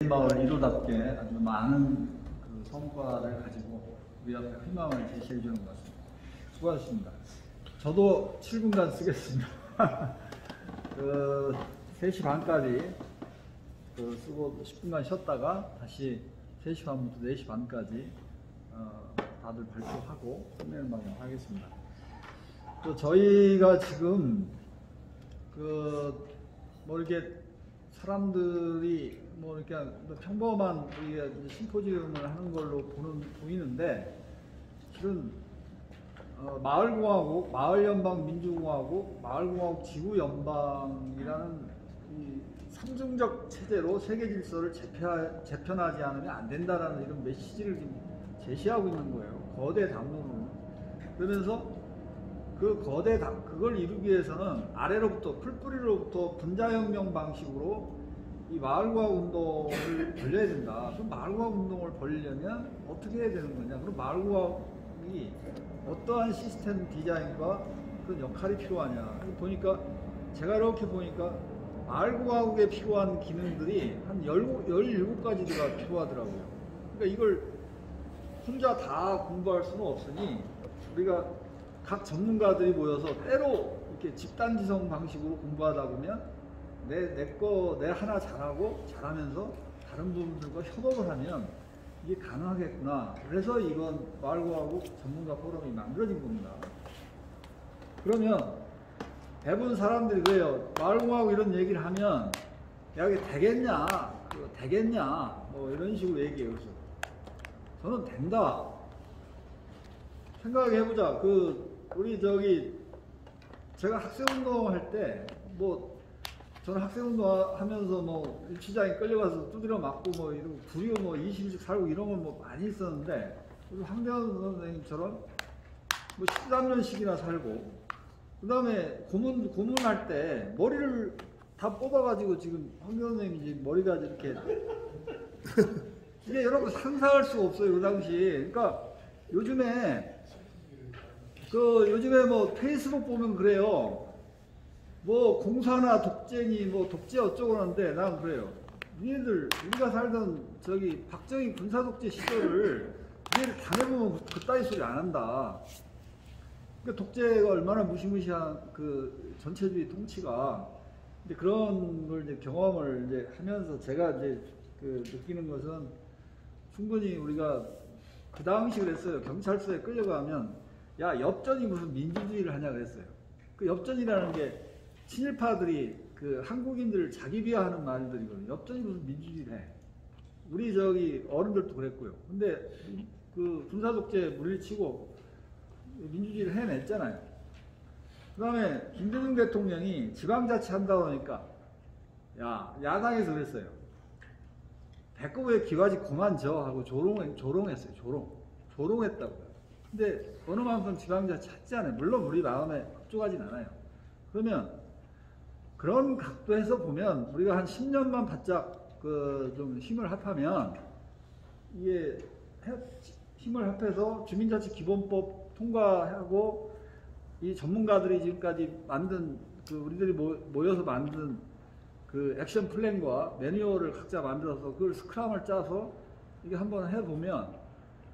마을 1호답게 아주 많은 그 성과를 가지고 우리 앞에 희망을 제시해 주는 것 같습니다. 수고하셨습니다. 저도 7분간 쓰겠습니다. 3시 반까지 쓰고 10분간 쉬었다가 다시 3시 반부터 4시 반까지 다들 발표하고 끝내는 방향 하겠습니다. 또 저희가 지금 뭐 이렇게 사람들이 뭐 이렇게 평범한 우리가 심포지움을 하는 걸로 보이는데 실은 마을공화국, 마을연방민주공화국, 마을공화국 지구연방이라는 이 상징적 체제로 세계 질서를 재편하지 않으면 안 된다라는 이런 메시지를 지금 제시하고 있는 거예요. 거대 담론으로. 그러면서 그걸 이루기 위해서는 아래로부터, 풀뿌리로부터 분자혁명 방식으로 이 마을공화국 운동을 벌려야 된다. 그럼 마을공화국 운동을 벌리려면 어떻게 해야 되는 거냐? 그럼 마을공화국이 어떠한 시스템 디자인과 그런 역할이 필요하냐? 보니까, 제가 이렇게 보니까 마을공화국에 필요한 기능들이 한 17가지가 필요하더라고요. 그러니까 이걸 혼자 다 공부할 수는 없으니 우리가 각 전문가들이 모여서 때로 이렇게 집단지성 방식으로 공부하다 보면 내 하나 잘하면서 다른 부분들과 협업을 하면 이게 가능하겠구나. 그래서 이건 마을공화국 전문가 포럼이 만들어진 겁니다. 그러면 대부분 사람들이 그래요. 마을공화국 이런 얘기를 하면 야, 이게 되겠냐? 뭐 이런 식으로 얘기해요. 그래서 저는 된다. 생각해보자. 우리 제가 학생운동 할 때, 저는 학생운동 하면서 일치장에 끌려가서 두드려 맞고 이런 불이고 20일씩 살고 이런 건 많이 있었는데, 우리 황대원 선생님처럼 13년씩이나 살고, 그 다음에 고문할 때 머리를 다 뽑아가지고 지금 황대원 선생님이 지금 머리가 이렇게, 이게 여러분 상상할 수가 없어요. 그 당시. 그러니까 요즘에 페이스북 보면 그래요. 공사나 독재니 독재 어쩌고 하는데 난 그래요. 우리가 살던 박정희 군사독재 시절을 니네들 당해보면 그따위 소리 안 한다. 그러니까 독재가 얼마나 무시무시한 전체주의 통치가. 근데 그런 걸 이제 경험을 이제 하면서 제가 이제 느끼는 것은 충분히 우리가 그 당시 그랬어요. 경찰서에 끌려가면 야, 엽전이 무슨 민주주의를 하냐 그랬어요. 그 엽전이라는 게 친일파들이 한국인들을 자기 비하하는 말들이거든요. 엽전이 무슨 민주주의를 해. 우리 어른들도 그랬고요. 근데 군사독재 물리치고 민주주의를 해냈잖아요. 그 다음에 김대중 대통령이 지방자치 한다고 하니까 야당에서 그랬어요. 배꼽에 기와지 그만 져 하고 조롱했어요. 조롱했다고요. 근데 어느 만큼 지방자치 하지 않아요. 물론 우리 마음에 흡족하진 않아요. 그러면 그런 각도에서 보면 우리가 한 10년만 바짝 좀 힘을 합하면 이게 힘을 합해서 주민자치 기본법 통과하고 이 전문가들이 지금까지 만든 우리들이 모여서 만든 액션 플랜과 매뉴얼을 각자 만들어서 그걸 스크램을 짜서 이게 한번 해보면,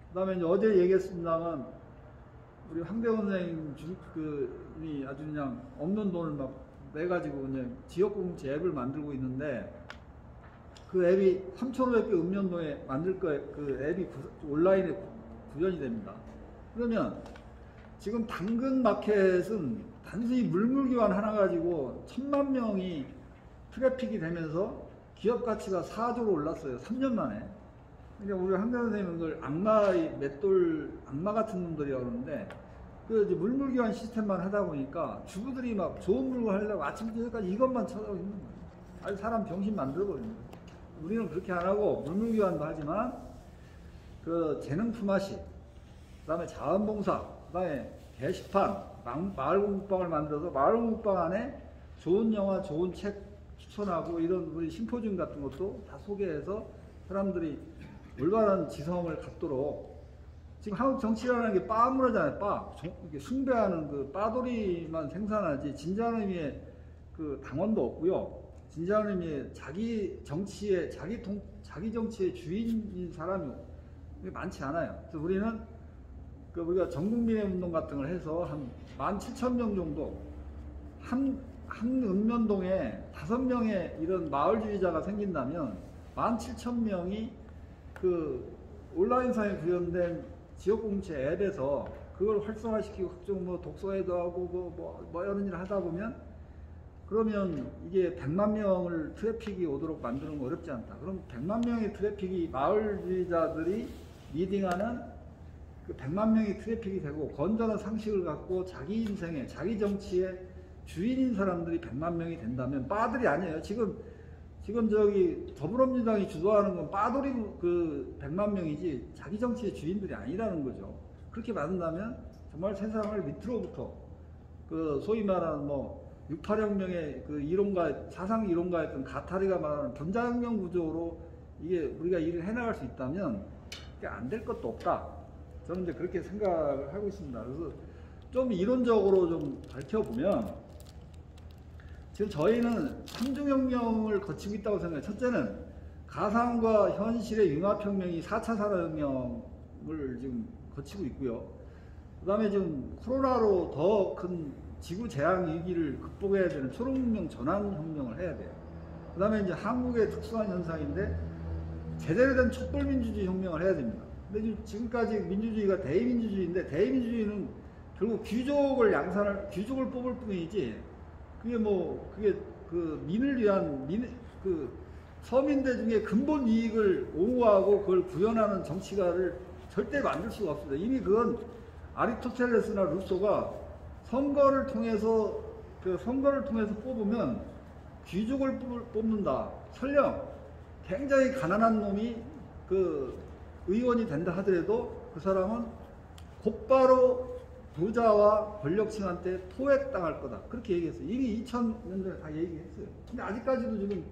그 다음에 이제 어제 얘기했습니다만 우리 황대원 선생님이 아주 그냥 없는 돈을 막 내가지고 그냥 지역공동체 앱을 만들고 있는데, 그 앱이 3,500개 읍면동에 만들 거에 앱이 온라인에 구현이 됩니다. 그러면 지금 당근 마켓은 단순히 물물교환 하나 가지고 1000만 명이 트래픽이 되면서 기업 가치가 4조로 올랐어요. 3년 만에. 그러니까 우리 황대원 선생님은 그걸 악마 같은 놈들이라고 그러는데, 물물교환 시스템만 하다 보니까 주부들이 막 좋은 물건 하려고 아침부터 여기까지 이것만 쳐다보고 있는 거예요. 아주 사람 병신 만들어버리는 거예요. 우리는 그렇게 안 하고 물물교환도 하지만 재능 품앗이, 그 다음에 자원봉사, 그 다음에 게시판, 마을공부방을 만들어서 마을공부방 안에 좋은 영화, 좋은 책 추천하고 이런 우리 심포지움 같은 것도 다 소개해서 사람들이 올바른 지성을 갖도록. 지금 한국 정치라는 게 빠물어잖아요. 이렇게 숭배하는 빠돌이만 생산하지 진정한 의미의 당원도 없고요. 진정한 의미의 자기 정치에 자기 자기 정치의 주인인 사람이 많지 않아요. 그래서 우리는 우리가 전국민의 운동 같은 걸 해서 한 17,000명 정도 한 읍면동에 5명의 이런 마을주의자가 생긴다면 17,000명이 그 온라인상에 구현된 지역공동체 앱에서 그걸 활성화시키고 각종 뭐 독서회도 하고 뭐 이런 일을 하다 보면 그러면 이게 100만 명을 트래픽이 오도록 만드는 거 어렵지 않다. 그럼 100만 명의 트래픽이 마을주의자들이 리딩하는 그 100만 명의 트래픽이 되고 건전한 상식을 갖고 자기 인생에 자기 정치의 주인인 사람들이 100만 명이 된다면 빠들이 아니에요. 지금 저기 더불어민주당이 주도하는 건 빠돌이 그 100만 명이지 자기 정치의 주인들이 아니라는 거죠. 그렇게 만든다면 정말 세상을 밑으로부터 그 소위 말하는 뭐 6.8혁명의 그 이론가 사상 이론가였던 가타리가 말하는 전자혁명 구조로 이게 우리가 일을 해나갈 수 있다면 그게 안 될 것도 없다. 저는 이제 그렇게 생각을 하고 있습니다. 그래서 좀 이론적으로 좀 밝혀보면 지금 저희는 3중혁명을 거치고 있다고 생각해요. 첫째는 가상과 현실의 융합혁명이 4차 산업혁명을 지금 거치고 있고요. 그 다음에 지금 코로나로 더 큰 지구 재앙 위기를 극복해야 되는 초록혁명 전환혁명을 해야 돼요. 그 다음에 이제 한국의 특수한 현상인데 제대로 된 촛불민주주의 혁명을 해야 됩니다. 근데 지금까지 민주주의가 대의민주주의인데 대의민주주의는 결국 귀족을 뽑을 뿐이지 그게 그 민을 위한 그 서민대 중에 근본 이익을 옹호하고 그걸 구현하는 정치가를 절대 만들 수가 없습니다. 이미 그건 아리스토텔레스나 루소가 선거를 통해서 뽑으면 귀족을 뽑는다. 설령 굉장히 가난한 놈이 그 의원이 된다 하더라도 그 사람은 곧바로 부자와 권력층한테 토획당할 거다. 그렇게 얘기했어요. 이미 2000년대에 다 얘기했어요. 근데 아직까지도 지금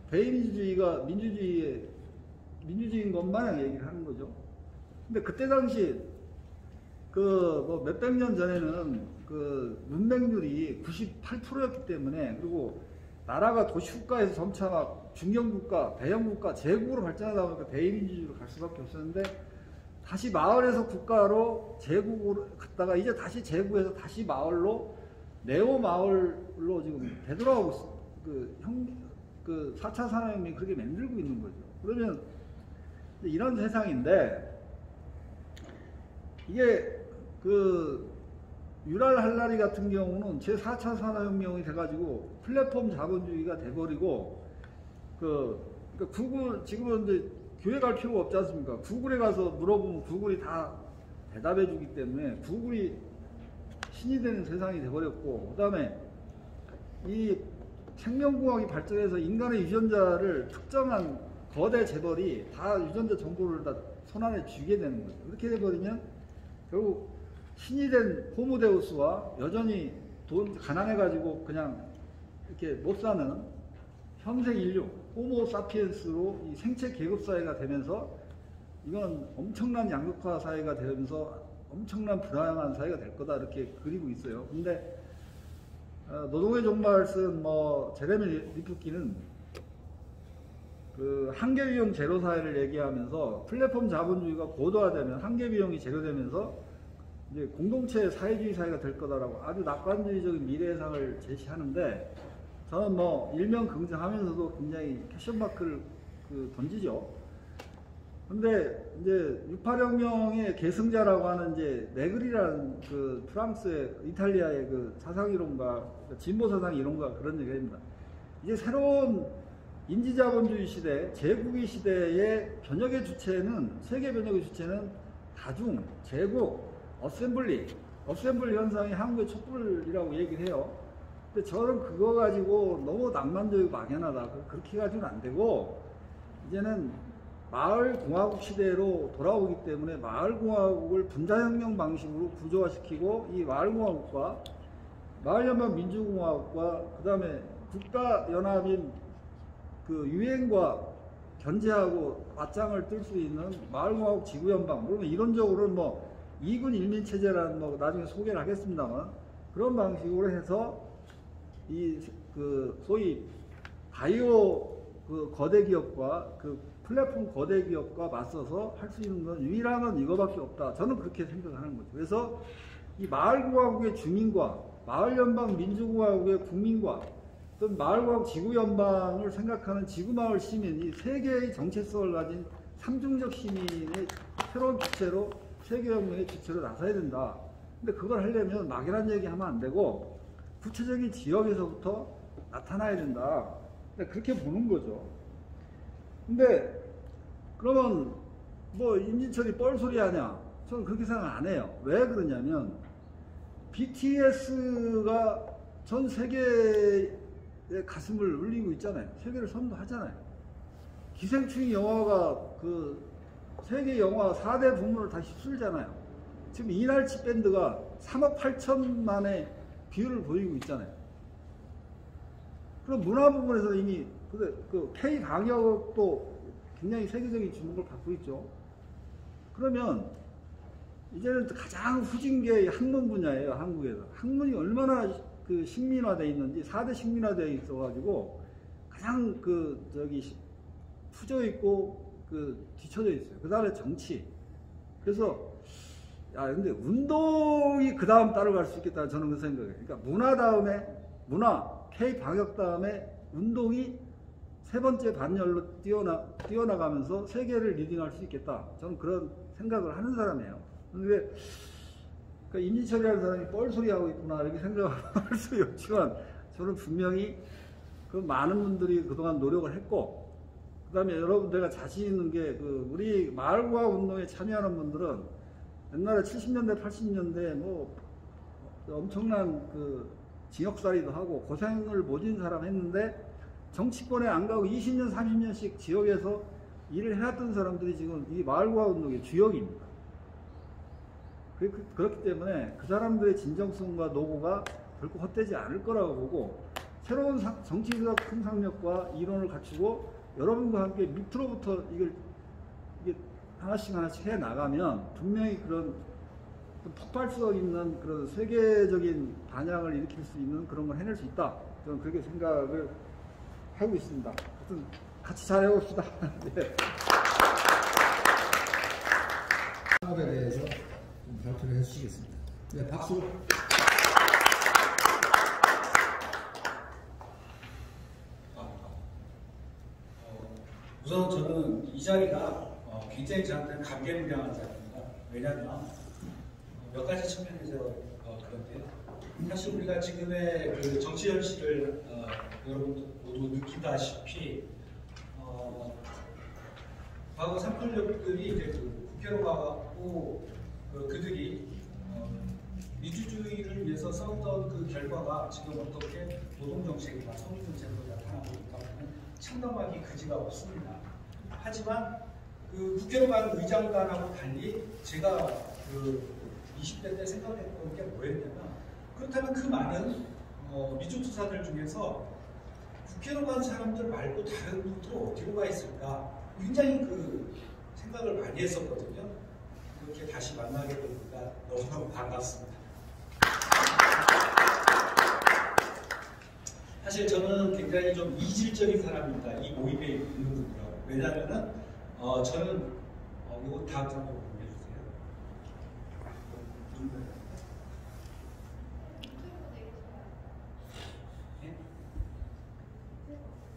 대의민주주의가 민주주의인 것마냥 얘기를 하는 거죠. 근데 그때 당시 뭐 몇백 년 전에는 그 문맹률이 98%였기 때문에 그리고 나라가 도시국가에서 점차 막 중견국가, 대형국가, 제국으로 발전하다 보니까 대의민주주의로 갈 수밖에 없었는데 다시 마을에서 국가로 제국으로 갔다가 이제 다시 제국에서 다시 마을로 네오 마을로 지금 되돌아오고 있어. 그 4차 산업혁명이 그렇게 만들고 있는 거죠. 그러면 이런 세상인데 이게 그 유랄 할라리 같은 경우는 제4차 산업혁명이 돼가지고 플랫폼 자본주의가 돼버리고 그러니까 구글 지금은 이제 교회 갈 필요가 없지 않습니까? 구글에 가서 물어보면 구글이 다 대답해 주기 때문에 구글이 신이 되는 세상이 돼버렸고 그 다음에 이 생명공학이 발전해서 인간의 유전자를 특정한 거대 재벌이 다 유전자 정보를 다 손안에 쥐게 되는 거죠. 그렇게 돼버리면 결국 신이 된 호모데우스와 여전히 가난해가지고 그냥 이렇게 못 사는 현생 인류, 호모 사피엔스로 이 생체 계급 사회가 되면서 이건 엄청난 양극화 사회가 되면서 엄청난 불안한 사회가 될 거다 이렇게 그리고 있어요. 근데 노동의 종말 쓴 제레미 리프키는 그 한계비용 제로 사회를 얘기하면서 플랫폼 자본주의가 고도화되면 한계비용이 제로되면서 이제 공동체 사회주의 사회가 될 거다라고 아주 낙관주의적인 미래상을 제시하는데 저는 일면 긍정하면서도 굉장히 퀘션마크를 던지죠. 근데 이제 6.8혁명의 계승자라고 하는 이제 네그리라는 그 프랑스의 이탈리아의 그 사상이론가 진보 사상 이론가 그런 얘기입니다. 이제 새로운 인지자본주의 시대, 제국의 시대의 변혁의 주체는 세계 변혁의 주체는 다중, 제국, 어셈블리 현상이 한국의 촛불이라고 얘기를 해요. 근데 저는 그거 가지고 너무 낭만적이고 막연하다. 그렇게 가지고는 안 되고 이제는 마을공화국 시대로 돌아오기 때문에 마을공화국을 분자혁명 방식으로 구조화시키고 이 마을공화국과 마을연방 민주공화국과 그 다음에 국가연합인 그 유엔과 견제하고 맞짱을 뜰 수 있는 마을공화국 지구연방, 물론 이론적으로는 2군 1민 체제라는 나중에 소개를 하겠습니다만 그런 방식으로 해서 소위 바이오 그 거대 기업과 그 플랫폼 거대 기업과 맞서서 할 수 있는 건 유일한 건 이거밖에 없다. 저는 그렇게 생각하는 거죠. 그래서 이 마을공화국의 주민과 마을연방 민주공화국의 국민과 또 마을공화국 지구연방을 생각하는 지구마을 시민이 세계의 정체성을 가진 상중적 시민의 새로운 주체로 세계혁명의 주체로 나서야 된다. 근데 그걸 하려면 막연한 얘기하면 안 되고 구체적인 지역에서부터 나타나야 된다. 그렇게 보는 거죠. 근데 그러면 뭐 임진철이 뻘소리 하냐? 저는 그렇게 생각 안 해요. 왜 그러냐면 BTS가 전 세계의 가슴을 울리고 있잖아요. 세계를 선도하잖아요. 기생충 영화가 그 세계 영화 4대 부문을 다 휩쓸잖아요. 지금 이날치 밴드가 3억 8천만의 뷰를 보이고 있잖아요. 그럼 문화 부분에서 이미 그 K 방역도 굉장히 세계적인 주목을 받고 있죠. 그러면 이제는 가장 후진계의 학문 분야예요. 한국에서 학문이 얼마나 그 식민화되어 있는지 4대 식민화되어 있어가지고 가장 후져 있고 뒤쳐져 있어요. 그 다음에 정치. 그래서 근데 운동이 그 다음 따라갈 수 있겠다 저는 그 생각이에요. 그러니까 문화 다음에 K 방역 다음에 운동이 세 번째 반열로 뛰어나가면서 세계를 리딩할 수 있겠다. 저는 그런 생각을 하는 사람이에요. 근데 그러니까 임진철이라는 사람이 뻘소리 하고 있구나 이렇게 생각할 수 없지만 저는 분명히 그 많은 분들이 그동안 노력을 했고 그 다음에 여러분 제가 자신 있는 게 우리 마을공화 운동에 참여하는 분들은 옛날에 70년대 80년대 뭐 엄청난 징역살이도 하고 고생을 모진 사람 했는데 정치권에 안 가고 20년 30년씩 지역에서 일을 해왔던 사람들이 지금 이 마을공화 운동의 주역입니다. 그렇기 때문에 그 사람들의 진정성과 노고가 결코 헛되지 않을 거라고 보고 새로운 정치적 상상력과 이론을 갖추고 여러분과 함께 밑으로부터 이게 하나씩 해 나가면 분명히 그런 폭발성 있는 그런 세계적인 반향을 일으킬 수 있는 그런 걸 해낼 수 있다. 저는 그렇게 생각을 하고 있습니다. 하여튼 같이 잘 해봅시다. 네. 사업에 대해서 좀 발표를 해주시겠습니다. 네, 박수. 우선 저는 이 자리가 굉장히 저한테는 감개무량한 자리입니다. 왜냐하면 몇 가지 측면에서 그런데요. 사실 우리가 지금의 그 정치 현실을 여러분 모두 느끼다시피 과거 386들이 이제 국회로 가고 그들이 민주주의를 위해서 싸웠던 그 결과가 지금 어떻게 노동정책이나 성인정책으로 나타나고 있다는 참담하기 그지가 없습니다. 하지만 그 국회로 간 의장단하고 달리 제가 20대 때 생각했던 게 뭐였냐면 그렇다면 그 많은 민주투사들 중에서 국회로 간 사람들 말고 다른 분들 어디로 가 있을까 굉장히 생각을 많이 했었거든요. 이렇게 다시 만나게 되니까 너무너무 반갑습니다. 사실 저는 굉장히 좀 이질적인 사람입니다. 이 모임에 있는 분들하고. 왜냐하면은 저는 이거 다음 장 한번 보내주세요. 네?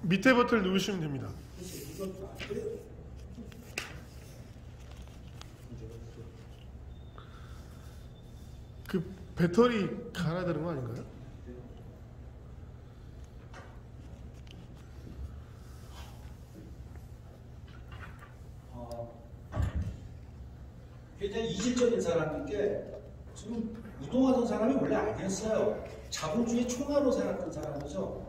밑에 버튼을 누르시면 됩니다. 그 배터리 갈아야 되는 거 아닌가요? 굉장히 이질적인 사람인 게 지금 우동하던 사람이 원래 아니었어요. 자본주의 총화로 살았던 사람이죠.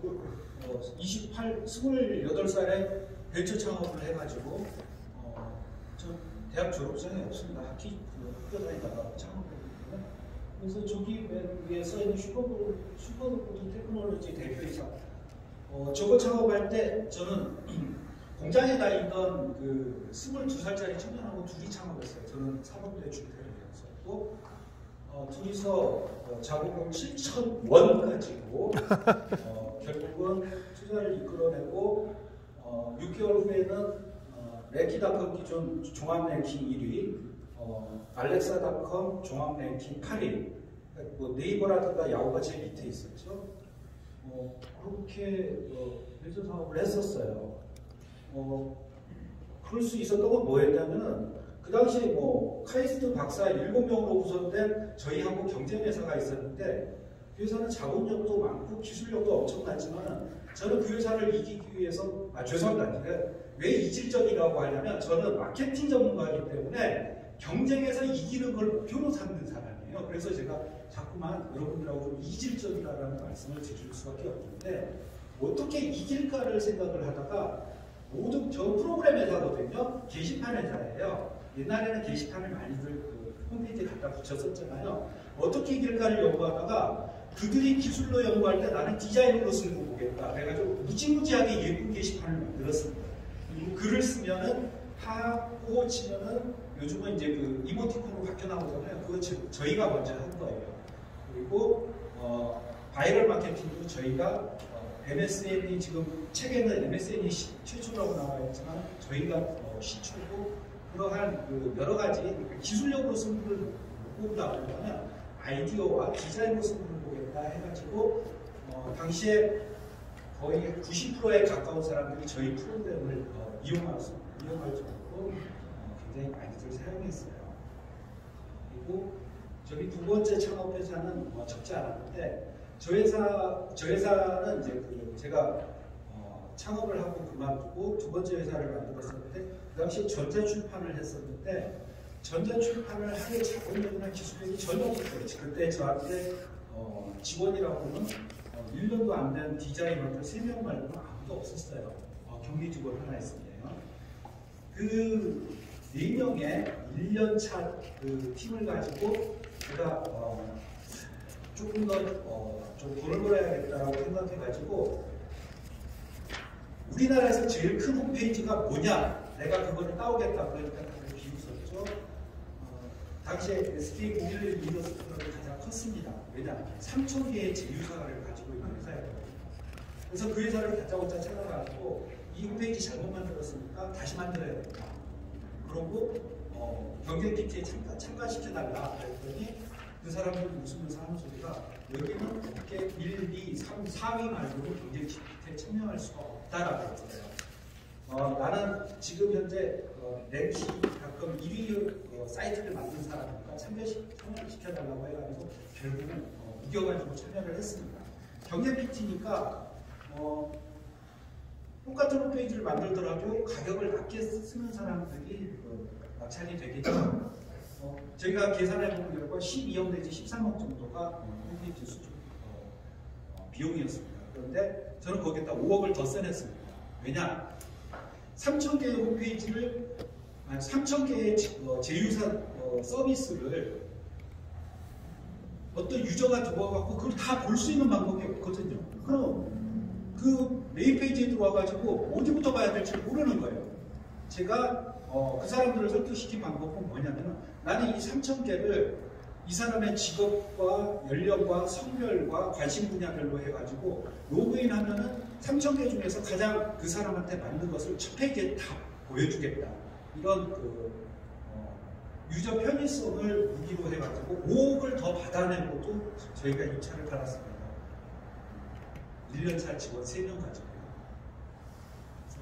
28살에 벤처 창업을 해가지고 저 대학 졸업생이 없습니다. 학교 다니다가 창업했거든요. 그래서 저기 위에 써있는 슈퍼보드 테크놀로지 대표이사 저거 창업할 때 저는 공장에 다니던 22살짜리 청년하고 둘이 창업했어요. 저는 사범대 주택이었었고 둘이서 자본금 7,000원 가지고 결국은 투자를 이끌어내고 6개월 후에는 랭킹닷컴 기준 종합 랭킹 1위, 알렉사닷컴 종합 랭킹 8위, 뭐 네이버라든가 야후가 제일 밑에 있었죠. 그렇게 매주 사업을 했었어요. 그럴 수 있었던 건 뭐였냐면은 그 당시에 뭐 카이스트 박사 7명으로 구성된 저희하고 경쟁회사가 있었는데 그 회사는 자본력도 많고 기술력도 엄청났지만 저는 그 회사를 이기기 위해서 죄송합니다. 왜 이질적이라고 하냐면 저는 마케팅 전문가이기 때문에 경쟁에서 이기는 걸 목표로 삼는 사람이에요. 그래서 제가 자꾸만 여러분들하고 좀 이질적이라는 말씀을 드릴 수밖에 없는데 어떻게 이길까를 생각을 하다가 모든 저 프로그램 회사거든요. 게시판 회사예요. 옛날에는 게시판을 많이들 홈페이지에 갖다 붙였었잖아요. 어떻게 이길까를 연구하다가 그들이 기술로 연구할 때 나는 디자인으로 쓰는 거 보겠다. 그래가지고 무지무지하게 예쁜 게시판을 만들었습니다. 그리고 글을 쓰면은 하고 치면은 요즘은 이제 그 이모티콘으로 바뀌어 나오잖아요. 그거 저희가 먼저 한 거예요. 그리고 바이럴 마케팅도 저희가 MSN이 지금 책에는 MSN이 최초라고 나와 있지만 저희가 시초고 그러한 그 여러 가지 기술력으로 승부를 뽑다 보면 아이디어와 디자인으로 승부를 보겠다 해가지고 당시에 거의 90%에 가까운 사람들이 저희 프로그램을 이용할 정도로 굉장히 많이들 사용했어요. 그리고 저희 두 번째 창업 회사는 적지 않았는데 저 회사는 이제 제가 창업을 하고 그만두고 두 번째 회사를 만들었었는데 그 당시 전자출판을 했었는데 전자출판을 하는 자본력이나 기술력이 전혀 없었어요. 그때 저한테 직원이라고는 1년도 안 된 디자이너들 3명 말고는 아무도 없었어요. 격리 직원 하나 있었네요. 그 4명의 1년차 그 팀을 가지고 제가 조금 더 좀 돈을 벌어야겠다라고 생각해가지고 우리나라에서 제일 큰 홈페이지가 뭐냐? 내가 그거를 따오겠다. 그러니까 다들 비웃었죠. 당시에 SK 모빌 인더스트리가 가장 컸습니다. 왜냐? 3,000개의 제휴사를 가지고 있는 회사였거든요. 그래서 그 회사를 다짜고짜 찾아가지고 이 홈페이지 잘못 만들었으니까 다시 만들어야 된다. 그러고 경쟁 PT에 참가시켜달라 그랬더니 그 사람들이 웃으면서 하는 소리가 여기는 어떻게 1, 2, 3, 4위 말고는 경쟁 PT에 참여할 수가 없다라고 했어요. 나는 지금 현재 랭킹닷컴 1위 사이트를 만든 사람이니까 참여시켜달라고 해가지고 결국은 이겨가지고 참여를 했습니다. 경쟁 PT니까 똑같은 홈페이지를 만들더라도 가격을 낮게 쓰는 사람들이 낙찰이 되겠죠. 저희가 계산해본 결과 12억 내지 13억 정도가 홈페이지 수준 비용이었습니다. 그런데 저는 거기에다 5억을 더 써냈습니다. 왜냐? 3,000개의 홈페이지를 3,000개의 제휴사 서비스를 어떤 유저가 들어와갖고 그걸 다 볼 수 있는 방법이 없거든요. 그럼 그 메인 페이지에 들어와가지고 어디부터 봐야 될지 모르는 거예요. 제가 그 사람들을 설득시킨 방법은 뭐냐면 나는 이 3,000개를 이 사람의 직업과 연령과 성별과 관심 분야별로 해가지고 로그인하면은 3,000개 중에서 가장 그 사람한테 맞는 것을 첫 페이지에 다 보여주겠다. 이런 유저 편의성을 무기로 해가지고 5억을 더 받아낸 것도 저희가 입찰을 받았습니다. 1년차 직원 3명 가지고요. 그래서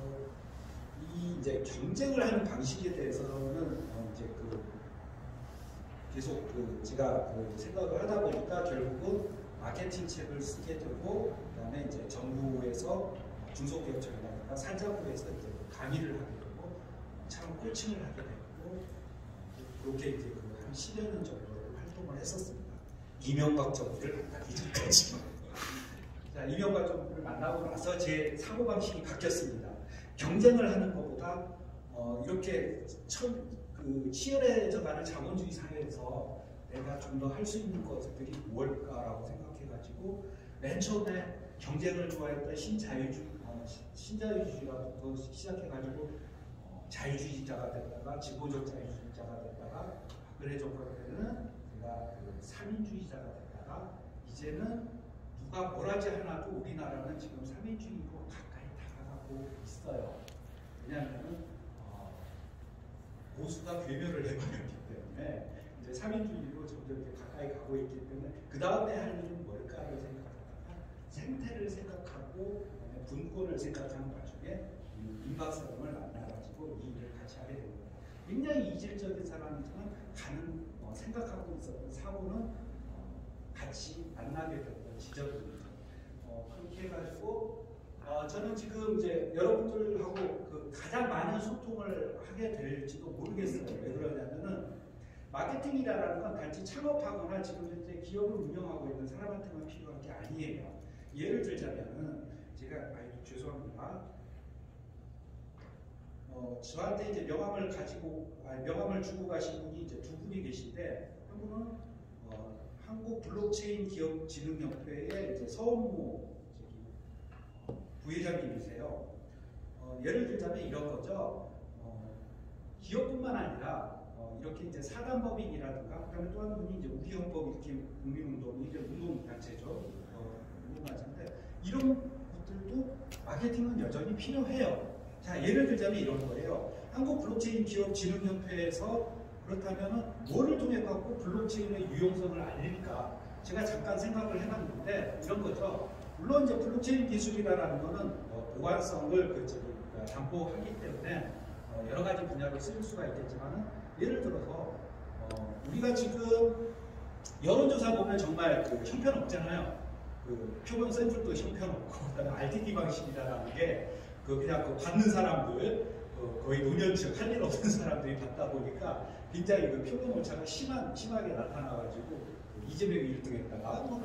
이 이제 경쟁을 하는 방식에 대해서는 이제 계속 제가 생각을 하다 보니까 결국은 마케팅 책을 쓰게 되고 그다음에 이제 정부에서 중소기업청이라든가 산자부에서 이제 강의를 하게 되고 창업 코칭을 하게 되고 그렇게 이제 한 10여 년 정도 활동을 했었습니다. 이명박 정부를 만나기 전까지. 자, 이명박 정부를 만나고 나서 제 사고방식이 바뀌었습니다. 경쟁을 하는 것보다 이렇게 치열해져가는 자본주의 사회에서 내가 좀 더 할 수 있는 것들이 무엇일까라고 생각해가지고 맨 처음에 경쟁을 좋아했던 신자유주의라부터 시작해가지고 자유주의자가 됐다가 진보적 자유주의자가 됐다가 박근혜 정권 때는 제가 3인주의자가 됐다가 이제는 누가 뭐라지 하나도 우리나라는 지금 3인주의로 가까이 다가가고 있어요. 왜냐하면 보수가 괴멸을 해버렸기 때문에 이제 3인주의로 점점 이렇게 가까이 가고 있기 때문에 그 다음에 할 일은 뭘까를 생각하다가 생태를 생각하고 그다음에 분권을 생각하는 와중에 임박사람을 만나가지고 이 일을 같이 하게 된 겁니다. 굉장히 이질적인 사람이지만 가는 생각하고 있었던 사고는 같이 만나게 됐던 지점입니다. 그렇게 해가지고 저는 지금 이제 여러분들하고 그 가장 많은 소통을 하게 될지도 모르겠어요. 왜 그러냐면은 마케팅이라는 건 단지 창업하거나 지금 현재 기업을 운영하고 있는 사람한테만 필요한 게 아니에요. 예를 들자면은 제가 죄송합니다. 저한테 이제 명함을 주고 가신 분이 이제 두 분이 계신데 한 분은 한국 블록체인 기업진흥협회의 이제 서은모 부회장님이세요. 예를 들자면 이런 거죠. 기업뿐만 아니라 이렇게 이제 사단법인이라든가 그다음에 또 한 분이 이제 우리헌법 일으킨 국민운동이 이제 운동단체죠. 운동단체인데 이런 것들도 마케팅은 여전히 필요해요. 자, 예를 들자면 이런 거예요. 한국 블록체인 기업진흥협회에서 그렇다면 뭐를 통해 갖고 블록체인의 유용성을 알릴까? 제가 잠깐 생각을 해봤는데 이런 거죠. 물론 이제 블록체인 기술이라는 거는 보안성을 담보하기 때문에 여러 가지 분야로 쓸 수가 있겠지만 예를 들어서 우리가 지금 여론조사 보면 정말 그 형편없잖아요. 그 표본 샘플도 형편없고 그다음에 RTD 방식이라는 게 그냥 그 받는 사람들 거의 노년층 할 일 없는 사람들이 받다 보니까 굉장히 그 표본 오차가 심하게 나타나가지고 이재명이 1등했다가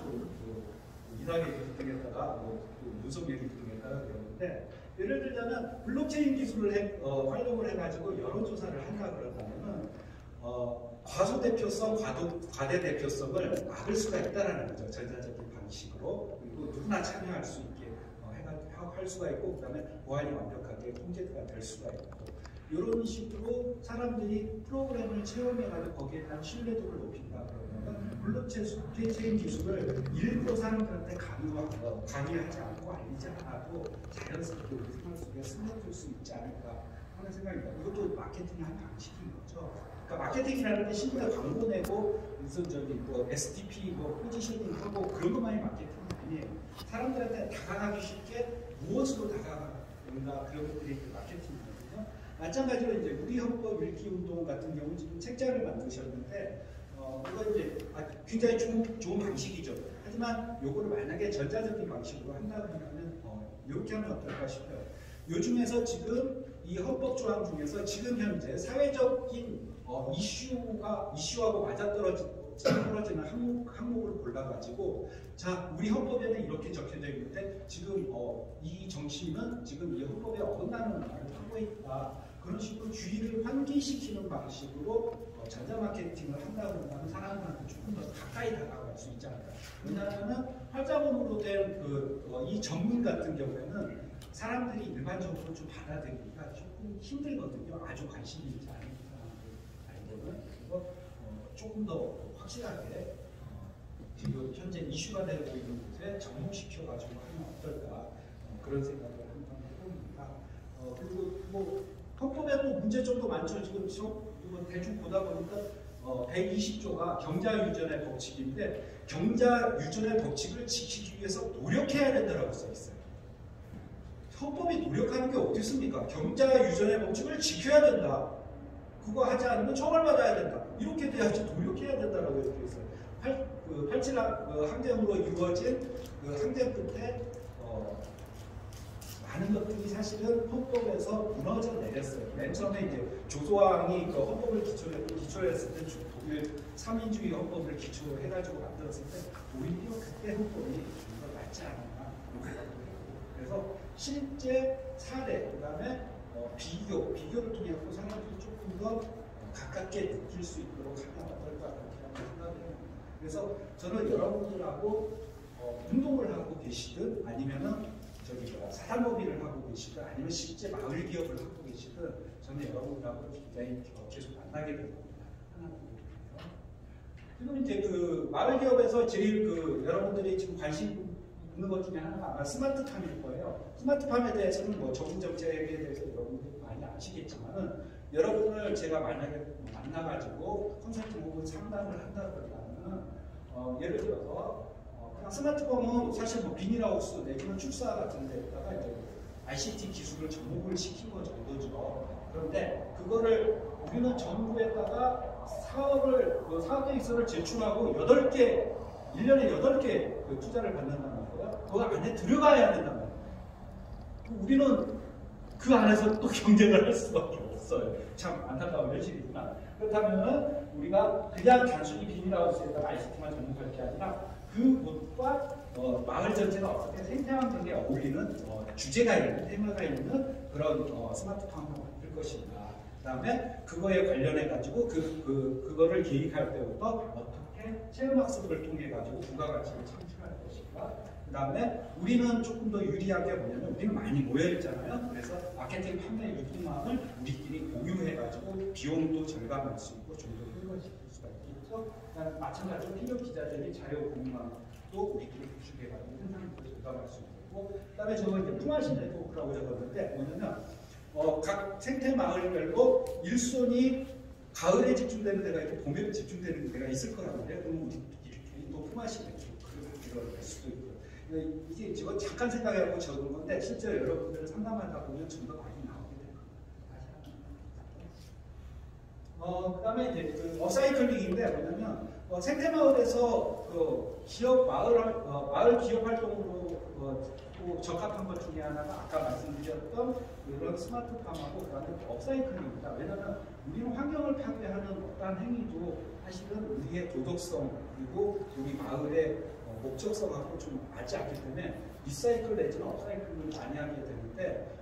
이낙연이 1등했다가 윤석열이 1등했다가 그러는데 예를 들자면 블록체인 기술을 활용을 해가지고 여론조사를 한다 그러다면은 과소대표성, 과대대표성을 막을 수가 있다는 거죠. 전자적인 방식으로. 그리고 누구나 참여할 수 있게 할 수가 있고 그다음에 보안이 완벽하게 통제가 될 수가 있고 이런 식으로 사람들이 프로그램을 체험해가지고 거기에 대한 신뢰도를 높인다 그러면 블록체인 기술을 일부러 사람들한테 강요하지 않고 알리지 않아도 자연스럽게 우리 생활 속에 스며들 수 있지 않을까 하는 생각입니다. 이것도 마케팅의 한 방식인 거죠. 그러니까 마케팅이라는 게 신문에 광고 내고 무슨 SDP 포지셔닝하고 그런 것만이 마케팅이 아니에요. 사람들한테 다가가기 쉽게 무엇으로 다가가는가 그런 것들이 마케팅이거든요. 마찬가지로 이제 우리헌법 읽기 운동 같은 경우 지금 책자를 만드셨는데 이건 이제 굉장히 좋은 방식이죠. 하지만 요거를 만약에 전자적인 방식으로 한다고 하면 이렇게 하면 어떨까 싶어요. 요즘에서 지금 이 헌법 조항 중에서 지금 현재 사회적인 이슈하고 맞아떨어지는 항목을 골라가지고 자 우리 헌법에는 이렇게 적혀져 있는데 지금 이 정치인은 지금 이 헌법에 어긋나는 말을 하고 있다. 그런 식으로 주의를 환기시키는 방식으로 전자마케팅을 한다고 한다면 사람들한테 조금 더 가까이 다가갈 수 있지 않을까. 왜냐하면 활자본으로 된 이 전문 같은 경우에는 사람들이 일반적으로 좀 받아들이기가 조금 힘들거든요. 아주 관심이 있지 않은 사람들. 그래서 조금 더 확실하게 지금 현재 이슈가 되고 있는 곳에 접목시켜가지고 하면 어떨까 그런 생각을 한번 해봅니다. 그리고 헌법에 또 문제점도 많죠. 지금 이거 대충 보다 보니까 120조가 경자유전의 법칙인데 경자유전의 법칙을 지키기 위해서 노력해야 된다고 써 있어요. 헌법이 노력하는 게 어디 있습니까? 경자유전의 법칙을 지켜야 된다. 그거 하지 않으면 처벌받아야 된다. 이렇게 돼야지 노력해야 된다라고 되어 있어요. 87 항쟁으로 이루어진 그 항쟁 끝에 많은 것들이 사실은 헌법에서 무너져 내렸어요. 맨 처음에 이제 조소왕이 그 헌법을 기초했을 때 독일 3인주의 헌법을 기초로 해가지고 만들었을 때 오히려 그때 헌법이 좀 더 낫지 않았나 그래서 실제 사례 그다음에 비교를 통해 갖고 사람들이 조금 더 가깝게 느낄 수 있도록 하면 어떨까 그렇게 생각을 해요. 그래서 저는 여러분들하고 운동을 하고 계시든 아니면은 사단법인을 하고 계시든 아니면 실제 마을 기업을 하고 계시든 저는 여러분들하고 굉장히 계속 만나게 될 겁니다. 지금 이제 그 마을 기업에서 제일 여러분들이 지금 관심 있는 것 중에 하나가 아마 스마트팜일 거예요. 스마트팜에 대해서는 적응 정책에 대해서 여러분들이 많이 아시겠지만은 여러분을 제가 만약에 만나가지고 컨설팅 혹은 상담을 한다 그러면 예를 들어서 그냥 스마트폰은 사실 뭐 비닐하우스 내지는 축사 같은 데다가 이제 ICT 기술을 접목을 시킨 것 정도죠. 그런데 그거를 우리는 정부에다가 사업 계획서를 제출하고 8개, 1년에 8개 그 투자를 받는다는 거예요. 그 안에 들어가야 된단 말이에요. 우리는 그 안에서 또 경쟁을 할 수밖에 없어요. 참 안타까운 현실이구나. 그렇다면 우리가 그냥 단순히 비닐하우스에다가 ICT만 접목할 게 아니라 그곳과 마을 전체가 어떻게 생태환 경계에 어울리는 주제가 있는, 테마가 있는 그런 스마트팜을 만들 것인가. 그 다음에 그거에 관련해가지고 그거를 계획할 때부터 어떻게 체험학습을 통해가지고 부가가치를 창출할 것인가. 그 다음에 우리는 조금 더 유리하게 뭐냐면 우리는 많이 모여있잖아요. 그래서 마케팅 판매 유통망을 우리끼리 공유해가지고 비용도 절감할 수 있고 좀 더 효율화시킬 수가 있겠죠. 마찬가지로 필요 기자들이 자료 공유망도 우리끼리 구축해가지고 생산도 절감할 수 있고, 그 다음에 저거 이제 품앗이 네트워크라고 적었는데 뭐냐면 각 생태 마을별로 일손이 가을에 집중되는 데가 있고 봄에 집중되는 데가 있을 거란 말이에요. 그럼 우리끼리 또 품앗이 네트워크를 할 수도 있고. 이게 지금 잠깐 생각해보고 적은 건데 실제로 여러분들을 상담하다 보면 좀 더 많이 나오게 될 겁니다. 그 다음에 이제 그 업사이클링인데 뭐냐면 생태마을에서 그 기업 마을 기업 활동으로 또 적합한 것 중에 하나가 아까 말씀드렸던 그런 스마트팜하고 그다음에 업사이클링입니다. 왜냐하면 우리는 환경을 파괴하는 어떠한 행위도 사실은 우리의 도덕성 그리고 우리 마을의 목적성하고 좀 맞지 않기 때문에 리사이클 내지는 업사이클을 많이 하게 되는데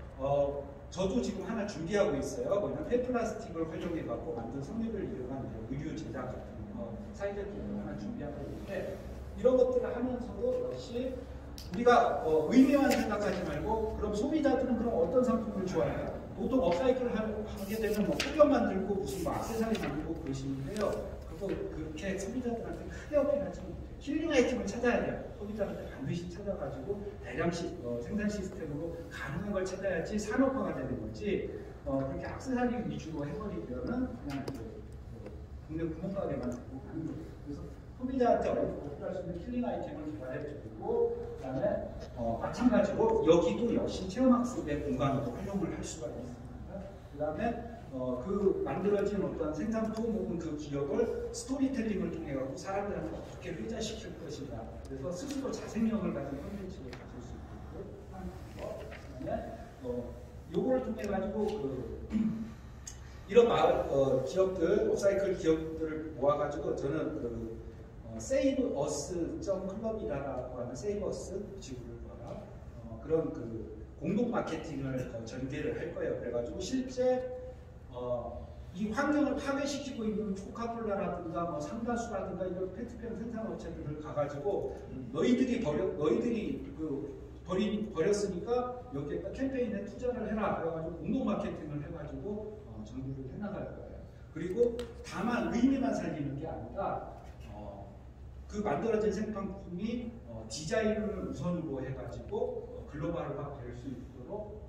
저도 지금 하나 준비하고 있어요. 뭐냐면 폐플라스틱을 활용해 갖고 만든 섬유를 이용한 의류 제작 같은 사이드를 하나 준비하고 있는데 이런 것들을 하면서도 역시 우리가 의미만 생각하지 말고 그럼 소비자들은 그럼 어떤 상품을 좋아해요? 보통 업사이클을 하게 되면 뭐 풍경 만들고 무슨 뭐 액세서리 만들고 그러시는데요. 그거 그렇게 소비자들한테 크게 어필하지 못해요. 힐링 아이템을 찾아야 돼요. 소비자한테 반드시 찾아가지고 대량 생산 시스템으로 가능한 걸 찾아야지 산업화가 되는 거지. 그렇게 액세서리 위주로 해버리면은 그냥 국내 구멍가게만 되고 가는 거예요. 그래서 소비자한테 어필할 수 있는 힐링 아이템을 개발해주고 그다음에 마찬가지로 여기도 역시 체험학습의 공간으로 활용을 할 수가 있습니다. 그다음에 그 만들어진 어떤 생산품 혹은 그 기업을 스토리텔링을 통해 갖고 사람들한테 어떻게 회자시킬 것인가. 그래서 스스로 자생력을 가진 콘텐츠를 가질 수 있고 그다음에 요거를 통해 가지고 이런 마을 기업들, 업사이클 기업들을 모아가지고 저는 Save Us 클럽이라고 하는 Save Us 지구를 거라 그런 공동 마케팅을 전개를 할 거예요. 그래가지고 실제 이 환경을 파괴시키고 있는 코카콜라라든가 뭐 상다수라든가 이런 페트병 생산 업체들을 가가지고 너희들이 버렸으니까 여기에다 캠페인에 투자를 해라. 그래가지고 공동 마케팅을 해가지고 전개를 해나갈 거예요. 그리고 다만 의미만 살리는 게 아니라 그 만들어진 생산품이 디자인을 우선으로 해가지고 글로벌화 될 수 있도록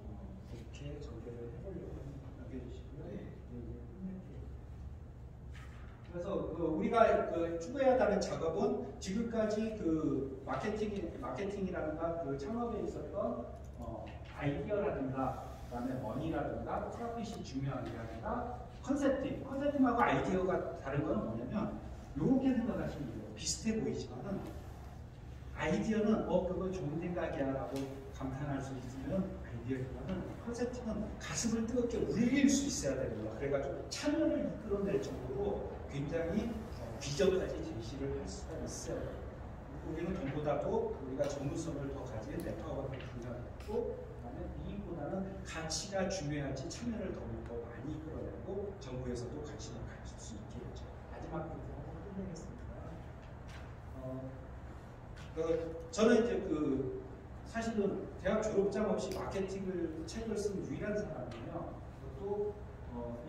그렇게 전개를 해보려고 남겨주시고요. 그래서 우리가 추구해야 하는 작업은 지금까지 마케팅이라든가 창업에 있었던 아이디어라든가 그다음에 머니라든가 프로핏이 중요한 게 아니라 컨셉팅하고 아이디어가 다른 건 뭐냐면 이렇게 생각하시면 돼요. 비슷해 보이지만은 아이디어는 그거 좋은 생각이야 라고 감탄할 수 있으면 아이디어보다는 컨셉팅은 가슴을 뜨겁게 울릴 수 있어야 됩니다. 그래가지고 참여를 이끌어낼 정도로 굉장히 비전까지 제시를 할 수가 있어요. 우리는 돈보다도 우리가 전문성을 더 가진 네트워크가 중요하고 그다음에 이익보다는 가치가 중요하지 참여를 더욱더 많이 이끌어내고 정부에서도 관심을 가질 수 있겠죠. 마지막 부분 끝내겠습니다. 저는 이제 사실은 대학 졸업장 없이 마케팅을 책을 쓴 유일한 사람이에요. 그것도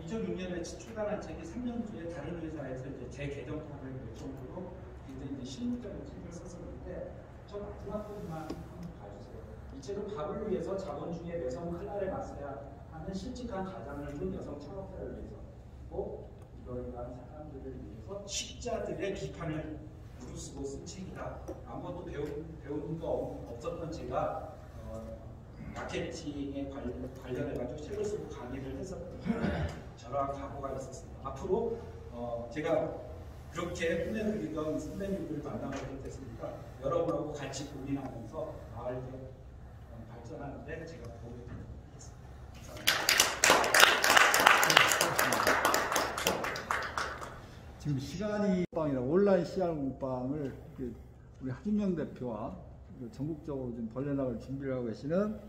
2006년에 출간한 책이 3년 뒤에 다른 회사에서 이제 재개정판을 낼 정도로 굉장히 실무적인 책을 썼었는데 저 마지막 부분만 한번 봐주세요. 이 책은 밥을 위해서 자본주의의 매성 칼날에 맞서야 하는 실직한 가장을 둔 여성 창업자를 위해서 들어간 사람들을 위해서 식자들의 비판을 무릅쓰고 쓴 책이다. 아무것도 배운 거 없었던 제가 마케팅에 관련해가지고 책을 쓰고 강의를 했었거든요. 저랑 각오가 있었습니다. 앞으로 제가 그렇게 꿈에 그리던 선배님들을 만나게 됐으니까 여러분하고 같이 고민하면서 마을을 발전하는데 제가 도움을 드리겠습니다. 지금 시간이 빵이라 온라인 CR 공방을 우리 하준명 대표와 전국적으로 좀 벌려나갈 준비를 하고 계시는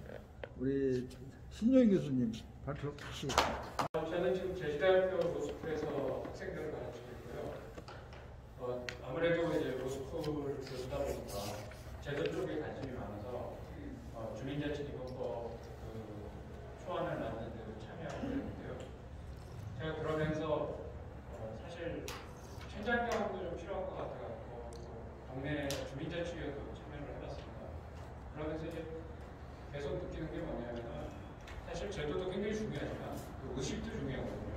우리 신용인 교수님 발표하시겠습니다. 저는 지금 제주대학교 로스쿨에서 학생들을 가르치고 있고요. 아무래도 이제 로스쿨을 교수다 보니까 제도 쪽에 관심이 많아서 주민자치기본법 초안을 만드는 데 참여하게 됐는데요. 제가 그러면서 사실 현장 경험도 좀 필요한 것 같아서 동네 주민자치위원회도 참여를 해봤습니다. 그러면서 이제 계속 느끼는 게 뭐냐면 사실 제도도 굉장히 중요하지만 그 의식도 중요하거든요.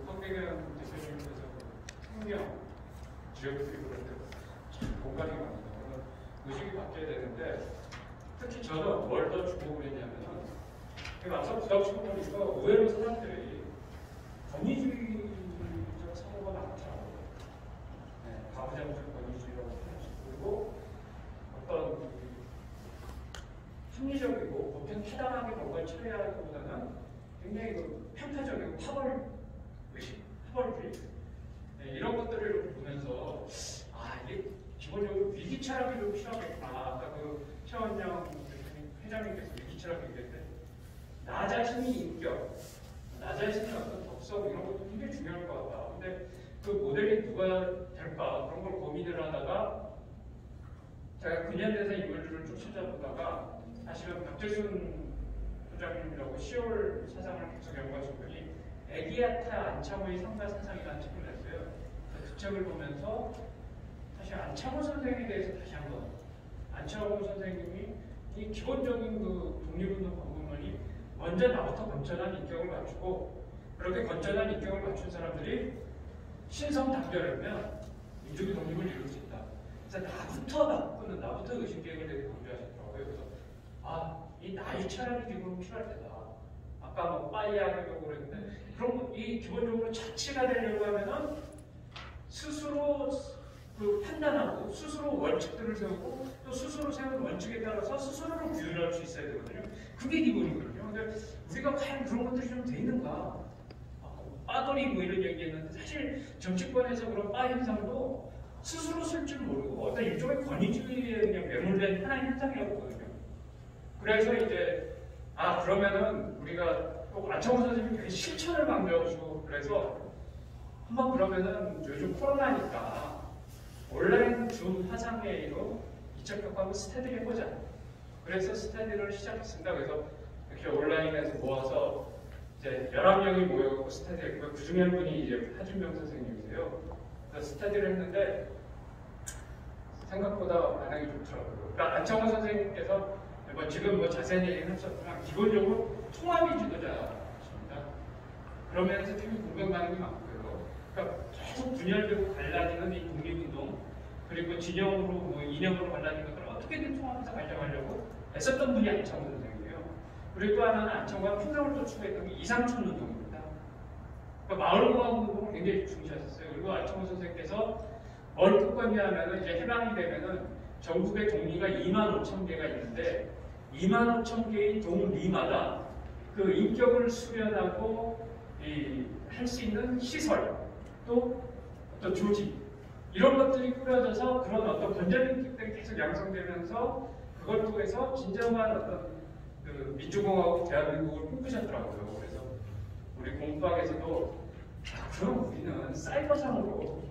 황대경 대표님께서 환경, 지역주의 그런 데 참 공감이 많아요. 의식이 바뀌어야 되는데 특히 저는 뭘 더 주목을 했냐면 막상 부닥치고 보니까 의외로 사람들이 권위주의적 사고가 많더라고요. 가부장적 권위주의라고 생각하시고 그리고 어떤 합리적이고 보편 타당하게 뭔가를 처리하기보다는 굉장히 편파적이고 파벌의식, 파벌주의 이런 것들을 보면서 이게 기본적으로 위기 철학이 좀 필요하겠구나. 아까 최원영 회장님께서 위기 철학 얘기할 때 나 자신이 인격, 나 자신의 어떤 덕성 이런 것도 굉장히 중요할 것 같다. 근데 그 모델이 누가 될까 그런 걸 고민을 하다가 제가 근현대사 인물들을 쭉 찾아보다가 사실은 박재순 소장님이라고 10월 사상을 계속 연구하신 분이 에기아타 안창호의 삶과 사상이라는 책을 냈어요. 그 책을 보면서 사실 안창호 선생에 대해서 다시 한번 안창호 선생님이 이 기본적인 그 독립운동 방법론이 먼저 나부터 건전한 인격을 갖추고 그렇게 건전한 인격을 갖춘 사람들이 신성단결하면 민족의 독립을 이룰 수 있다. 그래서 나부터 바꾸는 나부터 의식계획을 되게 강조하시더라고요. 그래서 이 나의 철학이 기본으로 필요할 때다. 아까 뭐 빠이 하려고 그랬는데 그럼 이 기본적으로 자치가 되려고 하면은 스스로 그 판단하고 스스로 원칙들을 세우고 또 스스로 세운 원칙에 따라서 스스로를 규율할 수 있어야 되거든요. 그게 기본이거든요. 근데 우리가 과연 그런 것들이 좀 돼 있는가? 빠돌이 뭐 이런 얘기했는데 사실 정치권에서 그런 빠 현상도 스스로 쓸 줄 모르고 어떤 일종의 권위주의에 그냥 매몰된 하나의 현상이라고 보거든요. 그래서 이제 그러면은 우리가 또 안창호 선생님이 되게 실천을 강조하시고 그래서 한번 그러면은 요즘 코로나니까 온라인 줌 화상회의로 2차 교과목 스터디를 해보자. 그래서 스터디를 시작했습니다. 그래서 이렇게 온라인에서 모아서 이제 11명이 모여갖고 스터디를 했고요. 그 중에 한 분이 이제 하준명 선생님이세요. 그래서 스터디를 했는데 생각보다 반응이 좋더라고요. 그러니까 안창호 선생님께서 지금 뭐 자세한 얘기는 하셨지만 기본적으로 통합이 지도자십니다. 그러면서 되게 공감 반응이 많고요. 그러니까 계속 분열되고 갈라지는 이 독립운동 그리고 진영으로 뭐 이념으로 갈라진 것들을 어떻게든 통합해서 발전하려고 애썼던 분이 안창호 선생님이에요. 그리고 또 하나는 안창호가 풍경을 또 추구했던 게 이상촌 운동입니다. 그러니까 마을공학 운동을 굉장히 중시하셨어요. 그리고 안창호 선생님께서 뭘 뜻하냐면은 이제 해방이 되면은 전국의 동리가 25,000개가 있는데 25,000개의 동리마다 그 인격을 수련하고 할 수 있는 시설 또 어떤 조직 이런 것들이 꾸려져서 그런 어떤 건전인격들이 계속 양성되면서 그걸 통해서 진정한 어떤 그 민주공화국 대한민국을 꿈꾸셨더라고요. 그래서 우리 공부학에서도 그럼 우리는 사이버상으로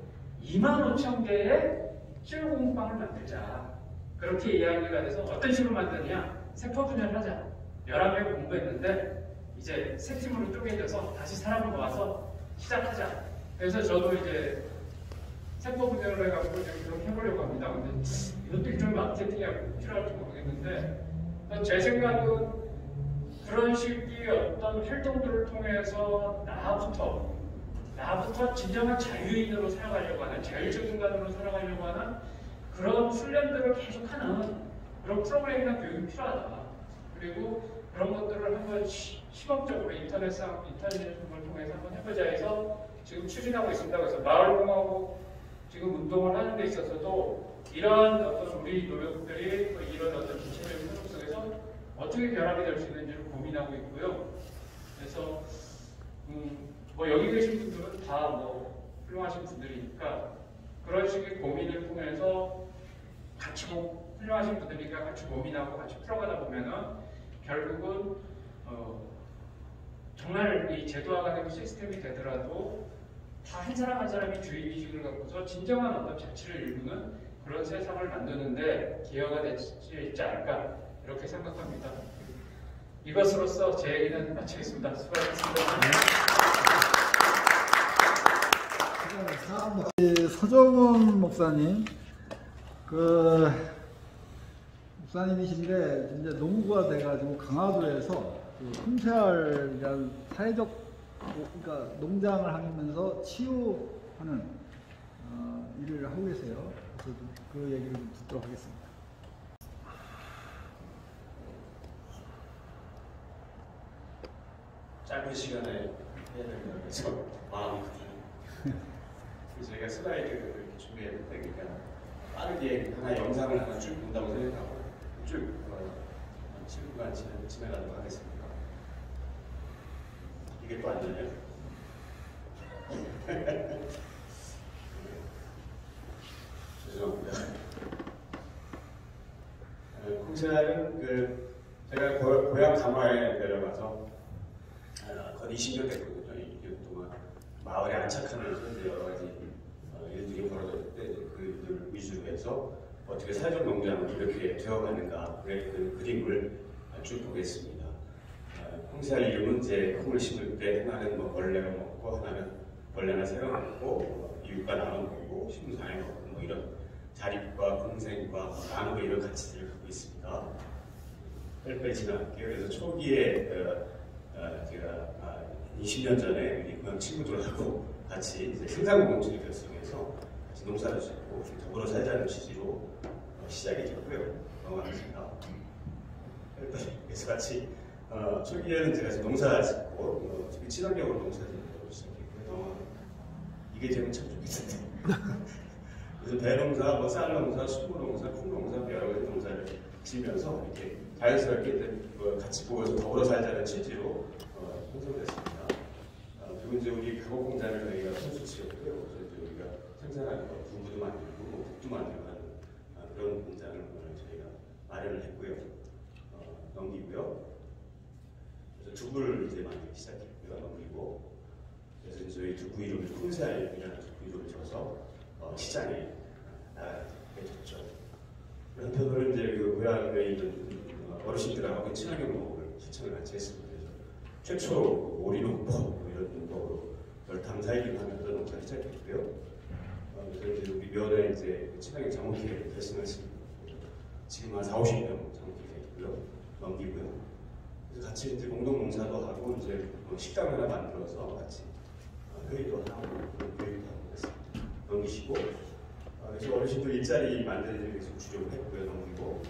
25,000개의 실용공방을 만들자. 그렇게 이야기가 돼서 어떤 식으로 만드냐? 세포 분열을 하자. 11명 공부했는데 이제 세 팀으로 쪼개져서 다시 사람을 모아서 시작하자. 그래서 저도 이제 세포 분열을 해가지고 좀 해보려고 합니다. 근데 이것도 일종의 마케팅이 필요할지 모르겠는데 제 생각은 그런 식의 어떤 활동들을 통해서 나부터 나부터 진정한 자유인으로 살아가려고 하는, 자율적 인간으로 살아가려고 하는 그런 훈련들을 계속하는 그런 프로그램이나 교육이 필요하다. 그리고 그런 것들을 한번 시범적으로 인터넷을 통해서 한번 해보자 해서 지금 추진하고 있습니다. 그래서 마을공화국 지금 운동을 하는 데 있어서도 이런 어떤 우리 노력들이 이런 어떤 기체적인 흐름 속에서 어떻게 결합이 될 수 있는지를 고민하고 있고요. 그래서 뭐 여기 계신 분들은 다 뭐 훌륭하신 분들이니까 그런 식의 고민을 통해서 같이 훌륭하신 분들이니까 같이 고민하고 같이 풀어가다 보면은 결국은 정말 이 제도화가 되고 시스템이 되더라도 다 한 사람 한 사람이 주의의식을 갖고서 진정한 어떤 자치를 이루는 그런 세상을 만드는데 기여가 될 수 있지 않을까 이렇게 생각합니다. 이것으로서 제 얘기는 마치겠습니다. 수고하셨습니다. 서정훈 목사님, 목사님이신데 이제 노무가 돼가지고 강화도에서 홈세알이라는 사회적 그러니까 농장을 하면서 치유하는 일을 하고 계세요. 저도 그 얘기를 좀 듣도록 하겠습니다. 짧은 시간에 해야 된다고 해서 마음이 급해요. 그래서 저희가 슬라이드를 준비했는데 그러니까 빠르게 하나 영상을 하나 쭉 본다고 생각하고 쭉 7분간 진행하도록 하겠습니다. 이게 또 안 되네요. 죄송합니다. 콩세알은 제가 고향 가마에 내려가서 거의 20년 됐거든요. 20년 동안 마을에 안착하면서 이제 여러 가지 일들이 벌어졌을 때 그 일들을 위주로 해서 어떻게 사회적 농장이 이렇게 되어가는가 그 그림을 쭉 보겠습니다. 콩세알 이름은 이제 콩을 심을 때 하나는 뭐 벌레가 먹고 하나는 벌레나 새가 먹고 이웃과 나눠 먹고 식물상에 먹고 뭐 이런 자립과 공생과 나누고 이런 가치들을 갖고 있습니다. 빨리빨리 지나갈게요. 그래서 초기에 제가 20년 전에 우리 고향 친구들하고 같이 이제 생산공동체를 결성해서 같이 농사를 짓고 더불어 살자는 취지로 시작이 됐고요. 넘어가겠습니다. 그래서 같이 초기에는 제가 농사 짓고 친환경으로 농사 짓고 시작했고요. 이게 제일 참 좋겠는데 그래서 배농사, 뭐 쌀농사, 수고농사, 콩농사 여러 가지 농사를 지으면서 이렇게 자연스럽게 같이 모여서 더불어 살자는 취지로 형성됐습니다. 그리고 이제 우리 가공 공장을 저희가 선수 지었고요. 그래서 우리가 생산하는 거 두부도 만들고 국도 만들고 하는 그런 공장을 저희가 마련을 했고요. 넘기고요. 그래서 두부를 이제 만들기 시작했고요. 넘기고 그래서 이제 저희 두부 이름을 콩세알이라는 두부 이름을 줘서 시장에 나가게 됐죠. 한편으로 이제 그 고향에 있는 어르신들하고 친환경 농업을 실천을 같이 했습니다. 그래서 최초로 오리농법 이런 농법으로 열탕살기를 하는 그런 농사를 시작했고요. 그래서 이제 우리 면에 이제 친환경 작물기를 결승했습니다. 지금 한 40, 50명 작물기가 있고요. 넘기고요. 그래서 같이 이제 공동농사도 하고 이제 식당 하나 만들어서 같이 회의도 하고 교육도 하고 그랬습니다. 넘기시고 그래서 어르신들 일자리 만드는 데 계속 주력을 했고요. 넘기고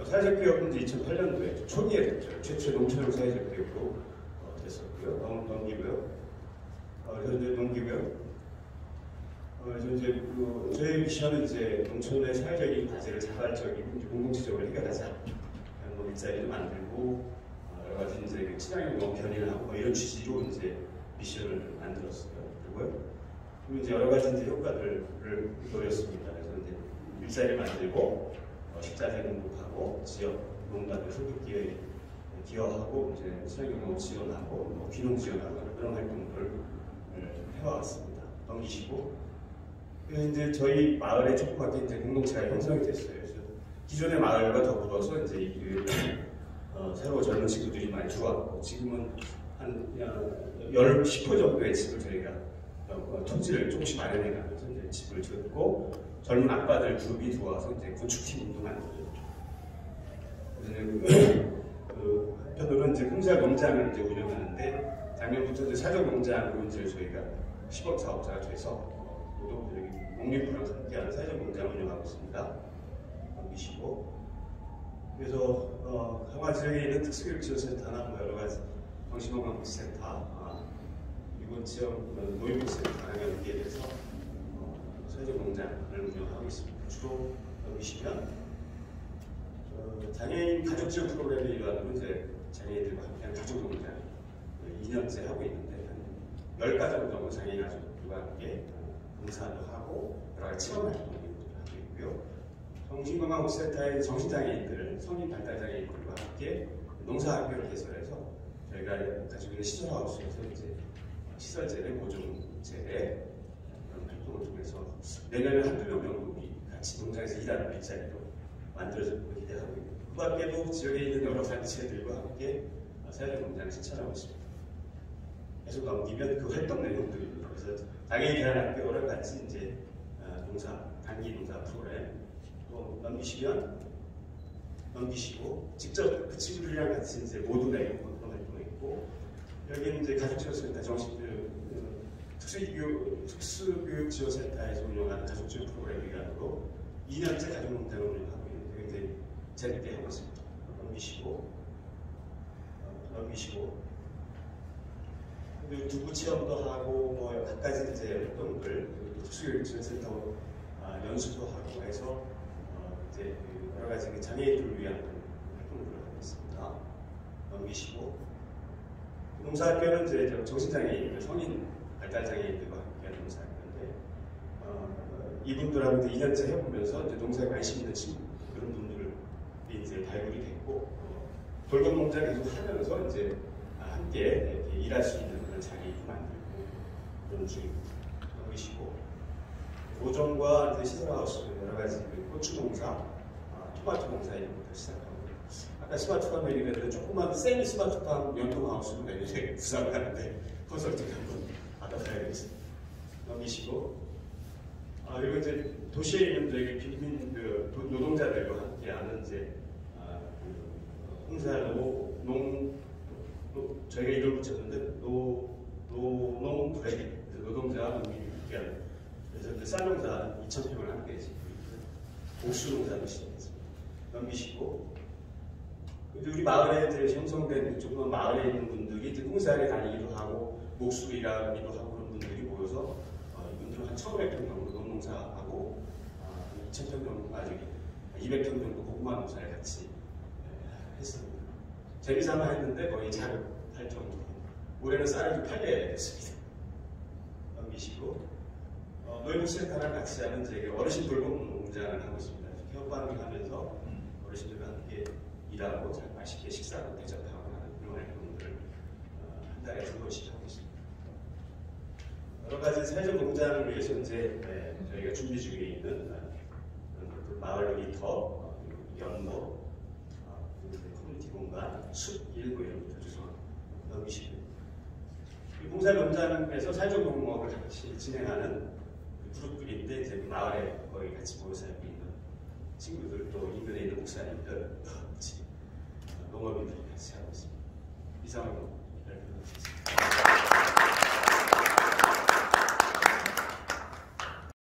사회적 개혁은 이제 2008년도에 초기에 됐죠. 최초의 농촌형 사회적 개혁으로 됐었고요. 넘기고요. 그래서 이제 넘기고요. 그래서 이제 저희 미션은 이제 농촌의 사회적인 과제를 자발적이고 이제 공동체적으로 해결하자. 뭐 일자리도 만들고 여러 가지 이제 친환경 농업 견인을 하고 이런 취지로 이제 미션을 만들었어요. 그리고요. 그리고 이제 여러 가지 이제 효과들을 노렸습니다. 그래서 이제 일자리 만들고 식자재 공급하고 지역 농가들 소득기에 기여하고 이제 친환경 농업 지원하고 귀농 지원하고 그런 활동들을 해왔습니다. 넘기시고 그래서 이제 저희 마을에 조그맣게 이제 공동체가 형성이 됐어요. 그래서 기존의 마을과 더불어서 이제 새로 젊은 친구들이 많이 들어왔고 지금은 한 10% 정도의 집을 저희가 토지를 조금씩 마련해가면서 이제 집을 짓고 젊은 아빠들 그룹이 들어와서 이제 건축팀도 만들어요. 한편으로는 이제 콩세알 농장을 이제 운영하는데 작년부터 이제 사적 농장으로 이제 저희가 시범 사업자가 돼서 노동들이 농림부랑 함께하는 사회적 농장을 운영하고 있습니다. 넘기시고 그래서 강화 지역에 있는 특수교육지원센터나 뭐 여러 가지 정신건강복지센터, 이번 지역 노인복지센터랑 연계해서 사회적 농장을 운영하고 있습니다. 주로 넘기시면 장애인 가족지원 프로그램의 일환으로 이제 장애인들과 함께하는 가족농장 2년째 하고 있는데 한 10가정 정도 장애인 가족들과 함께 봉사도 하고 여러 가지 체험 활동을 하고 있고요. 정신건강복지센터의 정신장애인들, 성인발달장애인들과 함께 농사학교를 개설해서 저희가 가지고 있는 시설하우스에서 이제 시설재래, 보존재래 그런 활동을 통해서 내년에 한두 명 정도 같이 농장에서 일하는 일자리로 만들어질 것으로 기대하고 있고 그 밖에도 지역에 있는 여러 단체들과 함께 사회적 농장을 실천하고 있습니다. 계속 넘기면 그 활동 내용들입니다. 그래서 장애인 대안학교랑 같이 이제 농사, 단기 농사 프로그램 또 넘기시고 직접 그 친구들이랑 같이 이제 모두 내용 그런 활동이 있고 여기는 이제 가족지원센터 특수교육지원센터에서 운영하는 가족지원 프로그램 기간으로 2년째 가족농장을 운영하고 있는데 굉장히 재밌게 하고 있습니다. 넘기시고 그리고 두부 체험도 하고 뭐 각가지 이제 활동들 특수교육지원센터 연수도 하고 해서 이제 여러 가지 장애인들을 위한 활동들을 하고 있습니다. 넘기시고 농사학교는 이제 정신장애인, 성인 발달장애인들과 함께하는 농사학교인데 이분들하고 2년째 해보면서 이제 농사에 관심 있는 친구 그런 분들이 이제 발굴이 됐고 돌봄농장 계속 하면서 이제 함께 이렇게 일할 수 있는 그런 자리를 만들고 그런 중입니다. 넘기시고 노점과 이제 시설하우스 여러 가지 고추 농사, 토마토 농사 이런 것들 시작하고 아까 스마트팜 얘기했는데 조그만 세미 스마트팜 연동하우스로 내년에 부상을 하는데 컨설팅 한번 받아가야 되겠습니다. 넘기시고 그리고 이제 도시에 있는 저희 빈민 노동자들과 함께하는 이제 저희가 이걸 붙였는데 노농브레 노동자와 농민이 함께하는 그래서 이제 쌀농사 2,000평을 함께 지금 옥수농사도 시작했습니다. 넘기시고 우리 마을에 이제 형성된 조그만 마을에 있는 분들이 이제 농사에 다니기도 하고 목수로 일하기도 하고 그런 분들이 모여서 이분들은 한 1,500평 정도 농사하고 2,000평 정도 나중에 200평 정도 고구마 농사를 같이 했습니다. 재미삼아 했는데 거의 자급할 정도로 올해는 쌀을 팔려야 됐습니다. 넘기시고 노인복지센터랑 같이 하는 저희가 어르신 돌봄 농장을 하고 있습니다. 케어파밍 하면서 어르신들과 함께 일하고 잘 맛있게 식사도 대접하고 하는 그런 활동들을 한 달에 2번씩 하고 있습니다. 여러 가지 사회적 농장을 위해서 이제 저희가 준비 중에 있는 마을 놀이터, 연못, 커뮤니티 공간, 숲 일부 이런 것들 넘기시고 이 봉사농장에서 사회적 농업을 같이 진행하는 그룹들인데 이제 마을에 거의 같이 모여 살고 있는 친구들 또 인근에 있는 목사님들 같이 농업인들이 같이 하고 있습니다. 이상으로